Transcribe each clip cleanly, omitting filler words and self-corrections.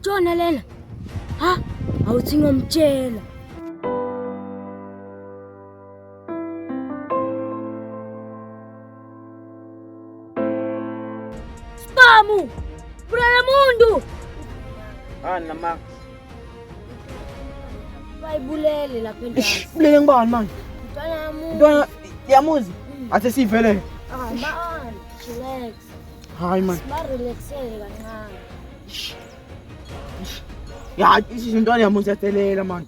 Utshona lena. Ha? Awuthi ngomtshela. Spamu! Pulala mundu! Nama. Bayibulele lapha endlini. Bulele ngibani manje? Mntwana mundu. Ntwana yamuzi. Athe sivele. Man, relax. Hayi man. Relaxele kancane. Ya, ntwana yamuzi yadelela man.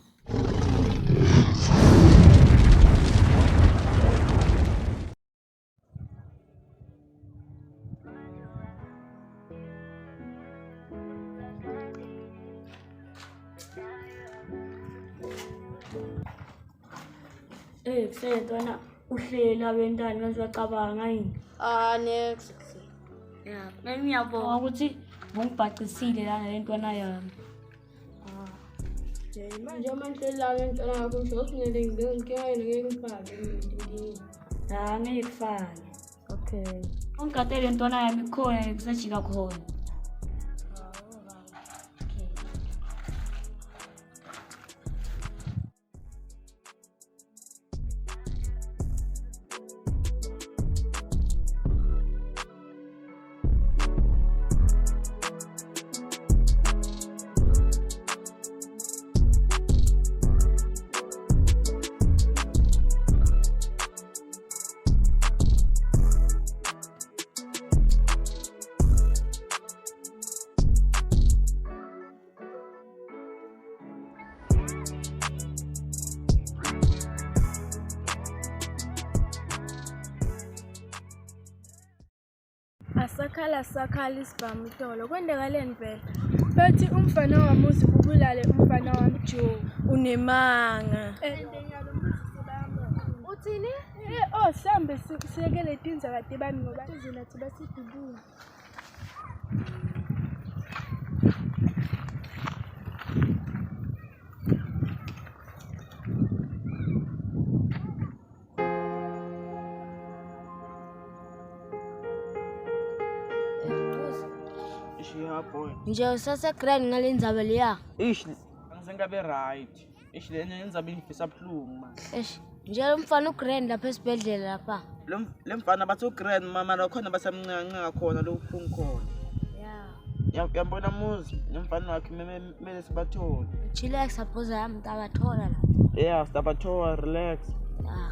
Kusentwana uhlela wentana manje uyacabanga yini? Next. Yeah, ngiyabonga ukuthi ngongibhacisile lana lentwana yami. Manje manje la lentwana yakho nje usingele ngeke ngifake ngidini. Ngeke kufake. Okay. Ungikade lentwana yami khona kusajika khona. Sakhala isibhamu tolo kwendekaleni vele bethi umfana wamuzi ubulale umfana wamJoe unemanga uthini hlambe siyekele tinza kade bami ngoba izina thiba sidubula Nje usasegrand ngalendzaba leya. Angisengabe right. Lena yendzaba ingifisa buhlungu man. Nje umfana ugrand lapha esibhedlela lapha. Le mfana bathi ugrand mama la khona basamncane ngakhona lo ubuhlungu khona. Yeah. Yambona muzi, nomfana wakhe mele sibathole. Chillax suppose yami tabathola la. Yeah, sibathola, relax. Yeah.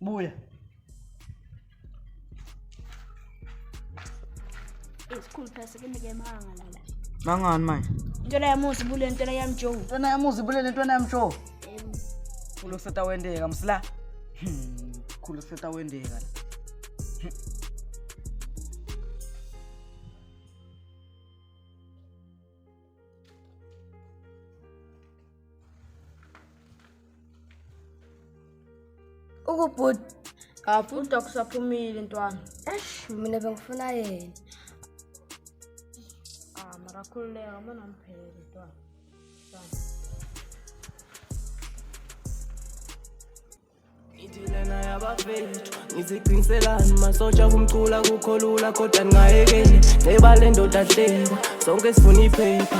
Buya. School phase kunike manga lala. Mangani manje? Intwana yamuzi bule intwana yamJoe. Intwana yamuzi bulele intwana yamJoe. Khulu kuseta wendeka msila. Khulu kuseta wendeka la. Ukubhuda abhuda kusaphumile ntwana mina bengifuna yena. Mara khuleka mana mphele ntwana. Ithilena yabafethu ngiziqiniselani masotsha kumcula kukholula kodwa ngayekeni neba le ndoda hleba sonke sifuna iphepha.